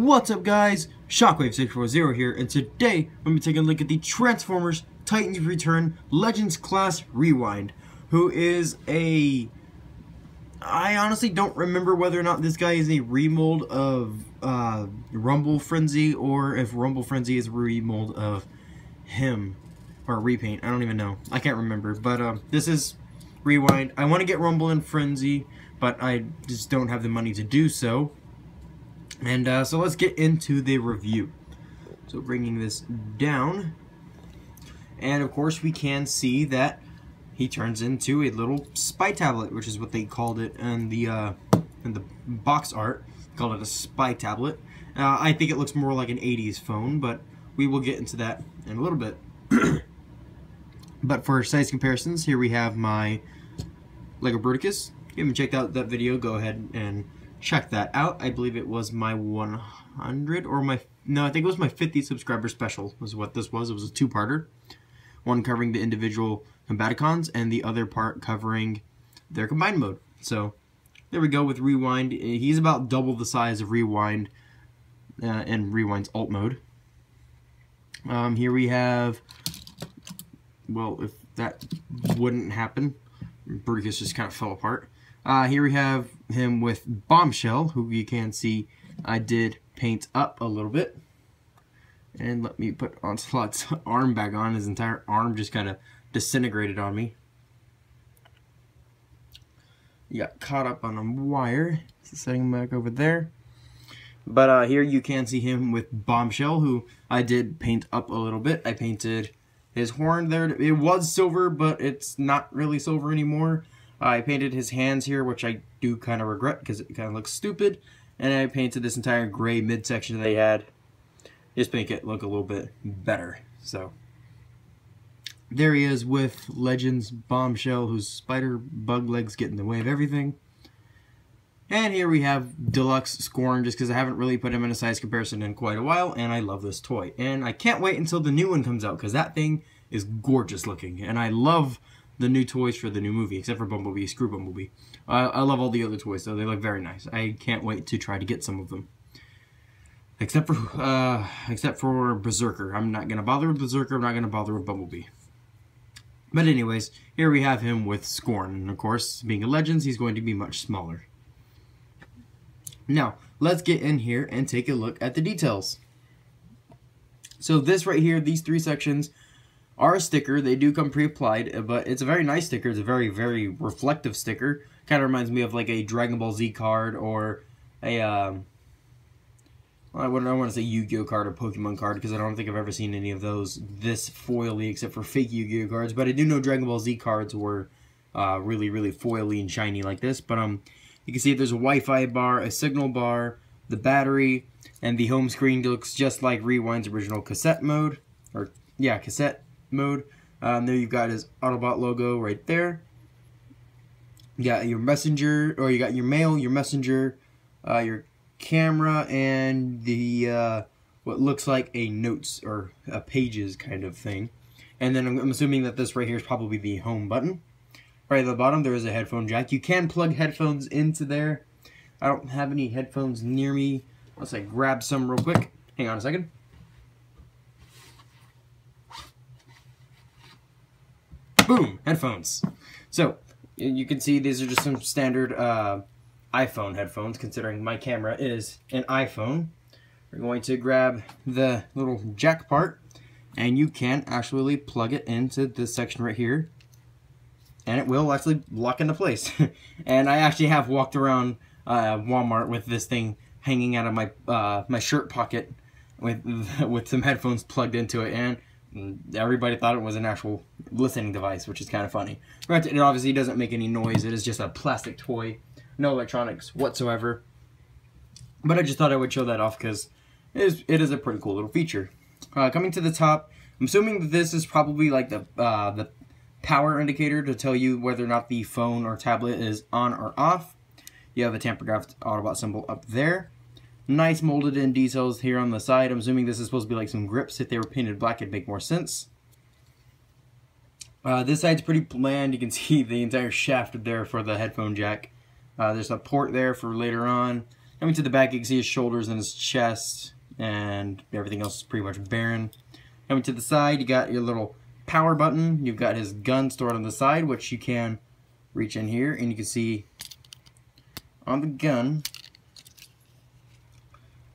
What's up, guys? Shockwave640 here, and today I'm going to be taking a look at the Transformers Titans Return Legends Class Rewind, who is a... I honestly don't remember whether or not this guy is a remold of Rumble Frenzy, or if Rumble Frenzy is a remold of him, or a repaint. I don't even know. I can't remember, but this is Rewind. I want to get Rumble and Frenzy, but I just don't have the money to do so. And so let's get into the review. So bringing this down, and of course we can see that he turns into a little spy tablet, which is what they called it in the box art. They called it a spy tablet. I think it looks more like an 80s phone, but we will get into that in a little bit. But for size comparisons, here we have my Lego Bruticus. If you haven't checked out that video, go ahead and check that out. I believe it was my 100 or my... No, I think it was my 50 subscriber special was what this was. It was a two-parter. One covering the individual Combaticons and the other part covering their combined mode. So, there we go with Rewind. He's about double the size of Rewind in Rewind's alt mode. Here we have... Well, if that wouldn't happen, Bruticus just kind of fell apart. Here we have him with Bombshell, who you can see I did paint up a little bit. And let me put Onslaught's arm back on. His entire arm just kind of disintegrated on me. He got caught up on a wire. So setting him back over there. But here you can see him with Bombshell, who I did paint up a little bit. I painted his horn there. It was silver, but it's not really silver anymore. I painted his hands here, which I do kind of regret because it kind of looks stupid. And I painted this entire gray midsection that they had, just to make it look a little bit better. So, there he is with Legends Bombshell, whose spider bug legs get in the way of everything. And here we have Deluxe Scorn, just because I haven't really put him in a size comparison in quite a while, and I love this toy. And I can't wait until the new one comes out, because that thing is gorgeous looking. And I love the new toys for the new movie, except for Bumblebee. Screw Bumblebee. I love all the other toys, though. They look very nice. I can't wait to try to get some of them. Except for Berserker. I'm not going to bother with Berserker. I'm not going to bother with Bumblebee. But anyways, here we have him with Scorn. And of course, being a Legends, he's going to be much smaller. Now, let's get in here and take a look at the details. So this right here, these three sections are a sticker. They do come pre-applied, but it's a very nice sticker. It's a very, very reflective sticker. Kind of reminds me of like a Dragon Ball Z card or a, I wouldn't want to say Yu-Gi-Oh card or Pokemon card because I don't think I've ever seen any of those this foily except for fake Yu-Gi-Oh cards. But I do know Dragon Ball Z cards were really, really foily and shiny like this. But you can see there's a Wi-Fi bar, a signal bar, the battery, and the home screen looks just like Rewind's original cassette mode. Or, yeah, cassette mode. There you've got his Autobot logo right there. You got your messenger, or you got your mail, your messenger, your camera, and the what looks like a notes or a pages kind of thing. And then I'm assuming that this right here is probably the home button. Right at the bottom there is a headphone jack. You can plug headphones into there. I don't have any headphones near me. Let's grab some real quick. Hang on a second. Boom! Headphones. So, you can see these are just some standard iPhone headphones, considering my camera is an iPhone. We're going to grab the little jack part, and you can actually plug it into this section right here, and it will actually lock into place. And I actually have walked around Walmart with this thing hanging out of my my shirt pocket with some headphones plugged into it, and everybody thought it was an actual listening device, which is kind of funny. Right, it obviously doesn't make any noise. It is just a plastic toy. No electronics whatsoever. But I just thought I would show that off because it is a pretty cool little feature. Coming to the top, I'm assuming that this is probably like the power indicator to tell you whether or not the phone or tablet is on or off. You have a tamper-graphed Autobot symbol up there. Nice molded in details here on the side. I'm assuming this is supposed to be like some grips. If they were painted black, it'd make more sense. This side's pretty bland. You can see the entire shaft there for the headphone jack. There's a port there for later on. Coming to the back, you can see his shoulders and his chest, and everything else is pretty much barren. Coming to the side, you got your little power button. You've got his gun stored on the side, which you can reach in here, and you can see on the gun,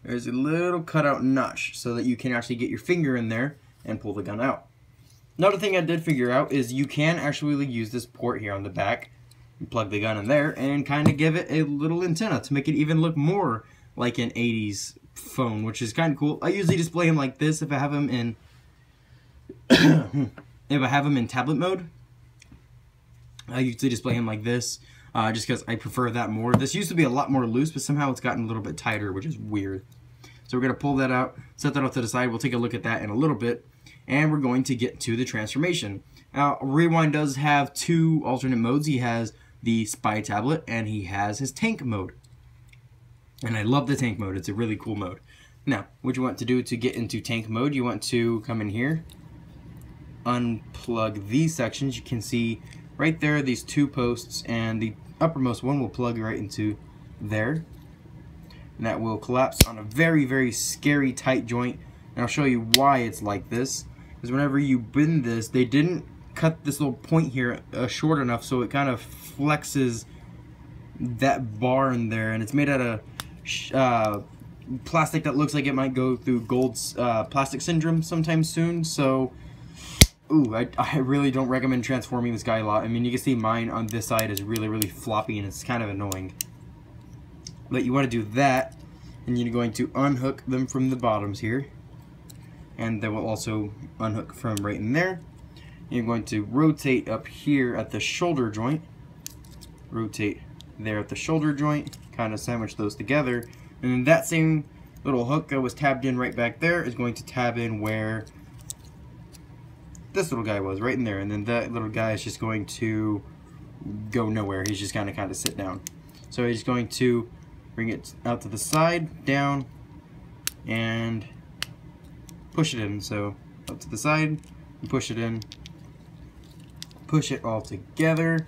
there's a little cutout notch so that you can actually get your finger in there and pull the gun out. Another thing I did figure out is you can actually use this port here on the back and plug the gun in there and kind of give it a little antenna to make it even look more like an 80s phone, which is kind of cool. I usually display him like this if I have him in tablet mode. I usually display him like this just because I prefer that more. This used to be a lot more loose, but somehow it's gotten a little bit tighter, which is weird. So we're going to pull that out, set that off to the side. We'll take a look at that in a little bit, and we're going to get to the transformation. Now, Rewind does have two alternate modes. He has the Spy Tablet, and he has his Tank mode. And I love the Tank mode. It's a really cool mode. Now, what you want to do to get into Tank mode, you want to come in here, unplug these sections. You can see right there these two posts, and the uppermost one will plug right into there. And that will collapse on a very, very scary tight joint. And I'll show you why it's like this. Because whenever you bend this, they didn't cut this little point here short enough, so it kind of flexes that bar in there. And it's made out of plastic that looks like it might go through Gold's plastic syndrome sometime soon. So, ooh, I really don't recommend transforming this guy a lot. I mean, you can see mine on this side is really, really floppy, and it's kind of annoying. But you want to do that, and you're going to unhook them from the bottoms here. And they will also unhook from right in there. You're going to rotate up here at the shoulder joint. Rotate there at the shoulder joint. Kind of sandwich those together. And then that same little hook that was tabbed in right back there is going to tab in where this little guy was, right in there. And then that little guy is just going to go nowhere. He's just going to kind of sit down. So he's going to bring it out to the side, down, and push it in. So up to the side, and push it in, push it all together.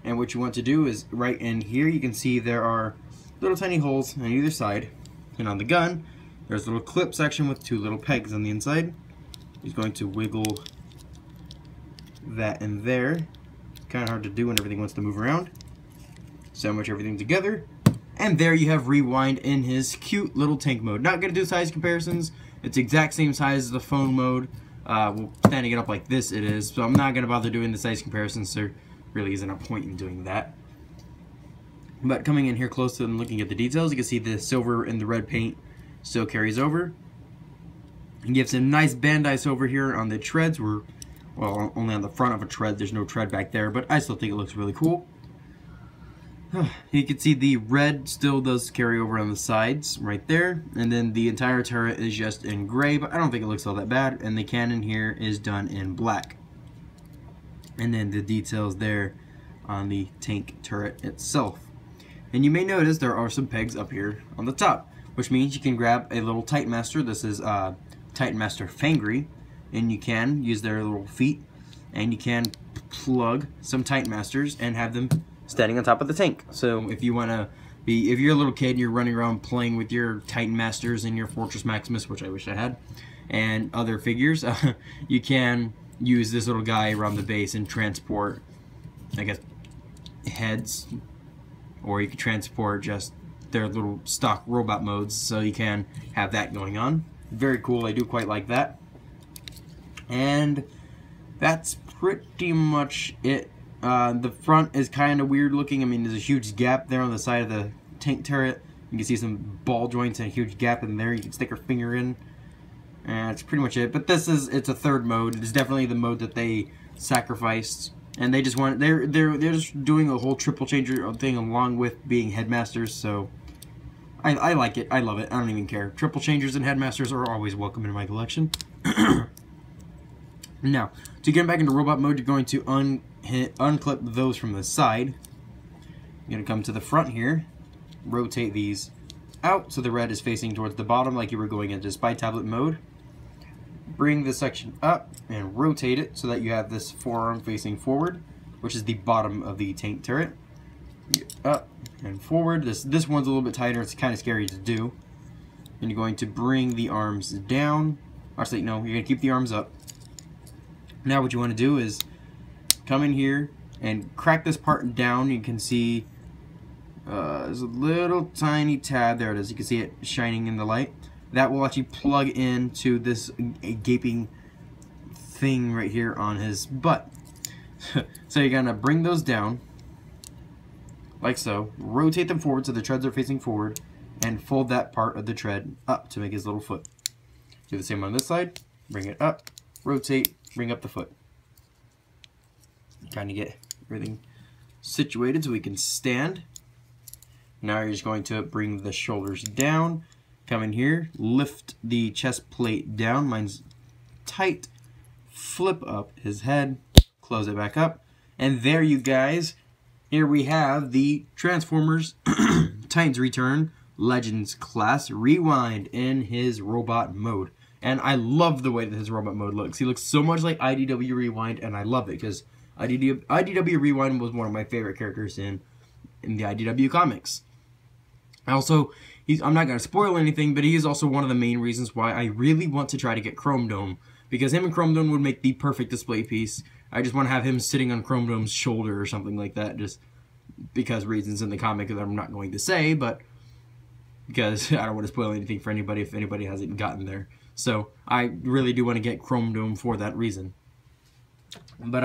And what you want to do is right in here, you can see there are little tiny holes on either side. And on the gun, there's a little clip section with two little pegs on the inside. He's going to wiggle that in there. Kind of hard to do when everything wants to move around. Sandwich everything together. And there you have Rewind in his cute little tank mode. Not going to do size comparisons. It's the exact same size as the phone mode. Well, standing it up like this it is. So I'm not going to bother doing the size comparisons. There really isn't a point in doing that. But coming in here close to and looking at the details, you can see the silver and the red paint still carries over. And gives some nice Bandai silver here on the treads. Well, only on the front of a tread. There's no tread back there, but I still think it looks really cool. You can see the red still does carry over on the sides right there, and then the entire turret is just in gray, but I don't think it looks all that bad. And the cannon here is done in black, and then the details there on the tank turret itself. And you may notice there are some pegs up here on the top, which means you can grab a little Titan Master. This is Titan Master Fangry, and you can use their little feet, and you can plug some Titan Masters and have them standing on top of the tank. So if you want to be, if you're a little kid and you're running around playing with your Titan Masters and your Fortress Maximus, which I wish I had, and other figures, you can use this little guy around the base and transport, I guess, heads, or you can transport just their little stock robot modes, so you can have that going on. Very cool. I do quite like that. And that's pretty much it. The front is kind of weird looking. I mean, there's a huge gap there on the side of the tank turret. You can see some ball joints and a huge gap in there. You can stick your finger in. And that's pretty much it. But this is, it's a third mode. It's definitely the mode that they sacrificed. And they just want, they're just doing a whole triple changer thing along with being headmasters. So I like it. I love it. I don't even care. Triple changers and headmasters are always welcome in my collection. Now, to get back into robot mode, you're going to unclip those from the side. You're going to come to the front here, rotate these out so the red is facing towards the bottom like you were going into Spy Tablet mode. Bring this section up and rotate it so that you have this forearm facing forward, which is the bottom of the tank turret. up and forward. This one's a little bit tighter. It's kind of scary to do. And you're going to bring the arms down. Actually, no, you're going to keep the arms up. Now what you want to do is come in here and crack this part down. You can see there's a little tiny tab. There it is. You can see it shining in the light. That will actually plug into this gaping thing right here on his butt. So you're going to bring those down like so. Rotate them forward so the treads are facing forward. And fold that part of the tread up to make his little foot. Do the same on this side. Bring it up. Rotate. Bring up the foot. Kind of get everything situated so we can stand. Now you're just going to bring the shoulders down. Come in here. Lift the chest plate down. Mine's tight. Flip up his head. Close it back up. And there you guys. Here we have the Transformers Titans Return Legends Class Rewind in his robot mode. And I love the way that his robot mode looks. He looks so much like IDW Rewind, and I love it because IDW Rewind was one of my favorite characters in the IDW comics. Also, I'm not going to spoil anything, but he is also one of the main reasons why I really want to try to get Chrome Dome. Because him and Chrome Dome would make the perfect display piece. I just want to have him sitting on Chrome Dome's shoulder or something like that, just because reasons in the comic that I'm not going to say, but because I don't want to spoil anything for anybody if anybody hasn't gotten there. So I really do want to get Chrome Dome for that reason. But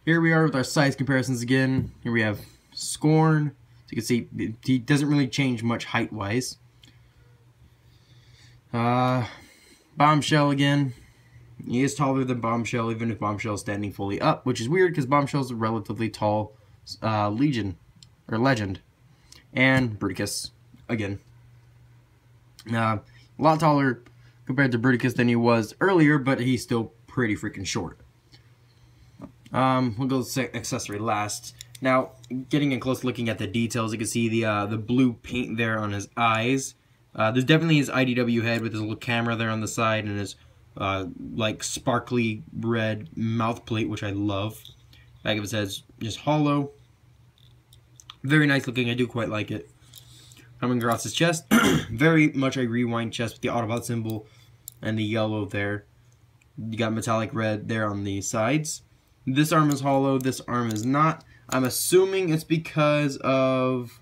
here we are with our size comparisons again. Here we have Scorn. So you can see he doesn't really change much height-wise. Bombshell again. He is taller than Bombshell, even if Bombshell is standing fully up, which is weird because Bombshell is a relatively tall legend. And Bruticus again. A lot taller compared to Bruticus than he was earlier, but he's still pretty freaking short. We'll go to accessory last. Now, getting in close looking at the details, you can see the blue paint there on his eyes. There's definitely his IDW head with his little camera there on the side and his like sparkly red mouth plate, which I love. Back of his head's just hollow. Very nice looking. I do quite like it. Coming across his chest, very much a Rewind chest with the Autobot symbol and the yellow there. You got metallic red there on the sides. This arm is hollow, this arm is not. I'm assuming it's because of,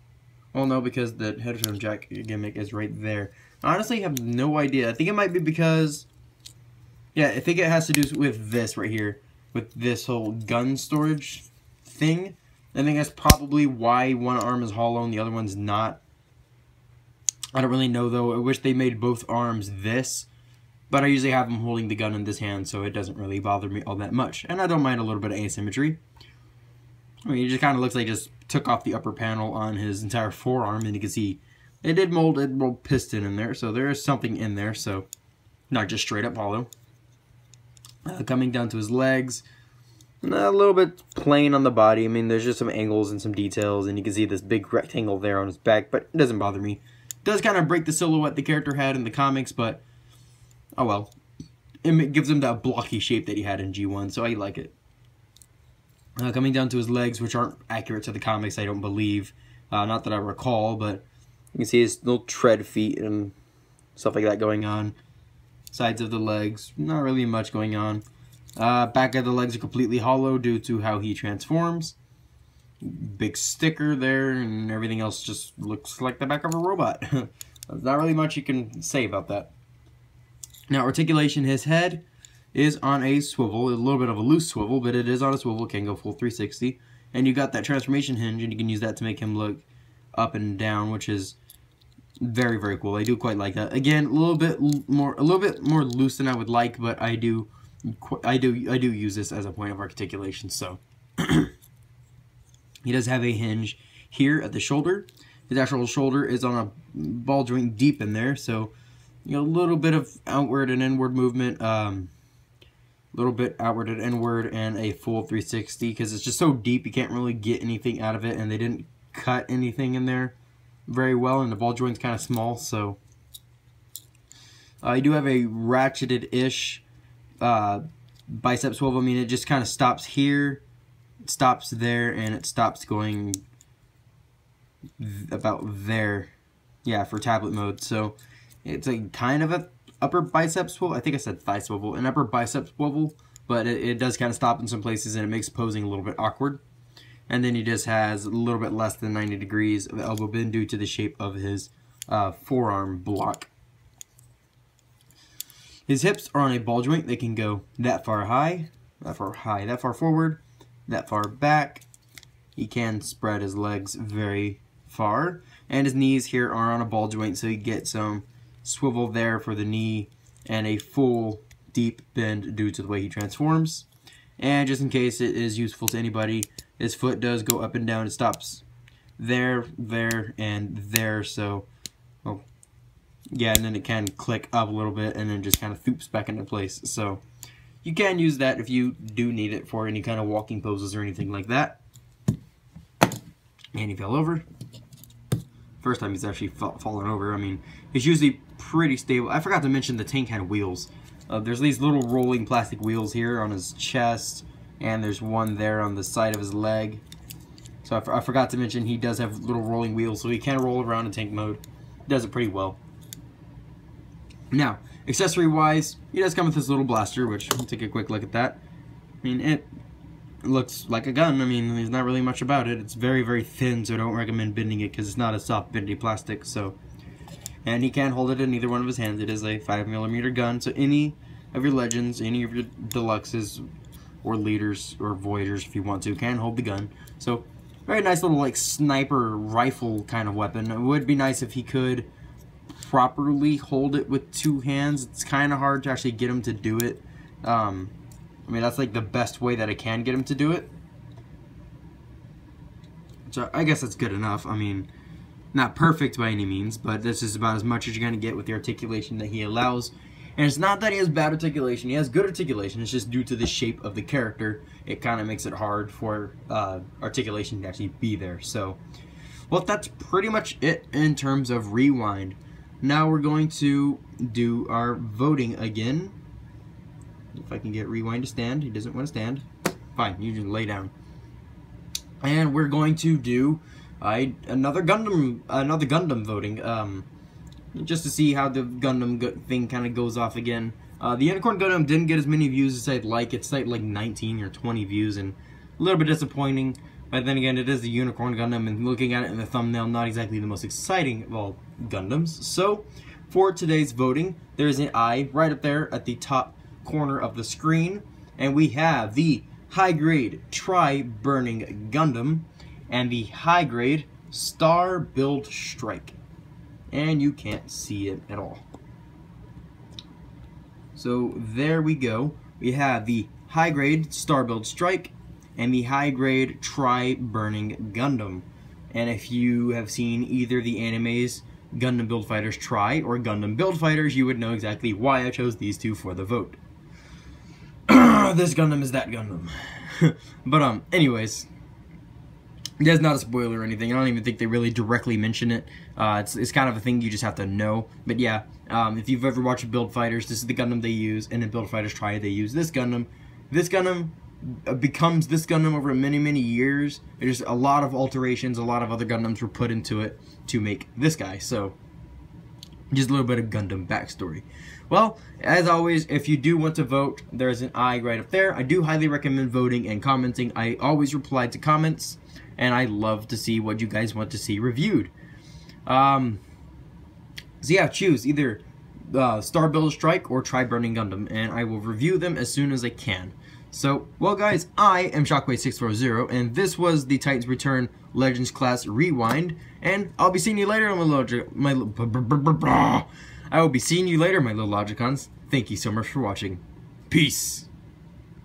well no, because the headphone jack gimmick is right there. I honestly have no idea. I think it might be because, yeah, I think it has to do with this right here, with this whole gun storage thing. I think that's probably why one arm is hollow and the other one's not. I don't really know though. I wish they made both arms this, but I usually have him holding the gun in this hand, so it doesn't really bother me all that much. And I don't mind a little bit of asymmetry. I mean, it just kind of looks like he just took off the upper panel on his entire forearm, and you can see it did mold piston in there, so there is something in there, so not just straight up hollow. Coming down to his legs, a little bit plain on the body. I mean, there's just some angles and some details, and you can see this big rectangle there on his back, but it doesn't bother me. It does kind of break the silhouette the character had in the comics, but oh well. It gives him that blocky shape that he had in G1, so I like it. Coming down to his legs, which aren't accurate to the comics, I don't believe. Not that I recall, but you can see his little tread feet and stuff like that going on. Sides of the legs, not really much going on. Back of the legs are completely hollow due to how he transforms. Big sticker there, and everything else just looks like the back of a robot. There's not really much you can say about that. Now, articulation, his head is on a swivel, a little bit of a loose swivel, but it is on a swivel, can go full 360. And you got that transformation hinge, and you can use that to make him look up and down, which is very, very cool. I do quite like that. Again, a little bit more loose than I would like, but I do use this as a point of articulation. So he does have a hinge here at the shoulder. His actual shoulder is on a ball joint deep in there, so you know, a little bit of outward and inward movement, a little bit outward and inward, and a full 360 because it's just so deep you can't really get anything out of it, and they didn't cut anything in there very well, and the ball joint's kind of small, so you do have a ratcheted-ish bicep swivel. I mean, it just kind of stops here, it stops there, and it stops going about there. Yeah, for tablet mode. So it's a kind of a upper bicep swivel. I think I said thigh swivel, an upper bicep swivel, but it does kind of stop in some places and it makes posing a little bit awkward. And then he just has a little bit less than 90 degrees of elbow bend due to the shape of his forearm block. His hips are on a ball joint. They can go that far high, that far forward, that far back. He can spread his legs very far. And his knees here are on a ball joint, so you get some swivel there for the knee and a full deep bend due to the way he transforms. And just in case it is useful to anybody, his foot does go up and down. It stops there, there, and there. So, oh, yeah, and then it can click up a little bit and then just kind of thoops back into place. So you can use that if you do need it for any kind of walking poses or anything like that. And he fell over. First time he's actually fallen over. I mean, he's usually pretty stable. I forgot to mention the tank had wheels. There's these little rolling plastic wheels here on his chest, and there's one there on the side of his leg. So I forgot to mention he does have little rolling wheels, so he can roll around in tank mode. He does it pretty well. Now, accessory-wise, he does come with this little blaster, which we'll take a quick look at that. I mean, it looks like a gun. I mean, there's not really much about it. It's very, very thin, so I don't recommend bending it because it's not a soft, bendy plastic. So, and he can hold it in either one of his hands. It is a 5mm gun, so any of your Legends, any of your Deluxes, or Leaders, or Voyagers, if you want to, can hold the gun. So, very nice little, like, sniper rifle kind of weapon. It would be nice if he could properly hold it with two hands. It's kind of hard to actually get him to do it. I mean, that's like the best way that I can get him to do it. So I guess that's good enough. I mean, not perfect by any means, but this is about as much as you're going to get with the articulation that he allows. And it's not that he has bad articulation. He has good articulation. It's just due to the shape of the character. It kind of makes it hard for articulation to actually be there. So, well, that's pretty much it in terms of Rewind. Now we're going to do our voting again. If I can get Rewind to stand. He doesn't want to stand. Fine, you can lay down. And we're going to do another Gundam voting. Just to see how the Gundam thing kind of goes off again. The Unicorn Gundam didn't get as many views as I'd like. It's like 19 or 20 views, and a little bit disappointing. But then again, it is the Unicorn Gundam, and looking at it in the thumbnail, not exactly the most exciting of all Gundams. So, for today's voting, there's an eye right up there at the top corner of the screen, and we have the high-grade Tri-Burning Gundam and the high-grade Star Build Strike. And you can't see it at all. So there we go. We have the high-grade Star Build Strike and the high-grade Tri-Burning Gundam. And if you have seen either the animes Gundam Build Fighters Tri or Gundam Build Fighters, you would know exactly why I chose these two for the vote. This Gundam is that Gundam. But anyways, that's not a spoiler or anything. I don't even think they really directly mention it. It's kind of a thing you just have to know. But yeah, if you've ever watched Build Fighters, this is the Gundam they use, and in Build Fighters Tri, they use this Gundam. This Gundam becomes this Gundam over many, many years. There's a lot of alterations, a lot of other Gundams were put into it to make this guy. So, just a little bit of Gundam backstory. Well, as always, if you do want to vote, there's an eye right up there. I do highly recommend voting and commenting. I always reply to comments, and I love to see what you guys want to see reviewed. So yeah, choose either Star Build Strike or Tri-Burning Gundam, and I will review them as soon as I can. So, well guys, I am Shockwave640, and this was the Titans Return Legends Class Rewind, and I'll be seeing you later on I will be seeing you later, my little Logicons. Thank you so much for watching. Peace!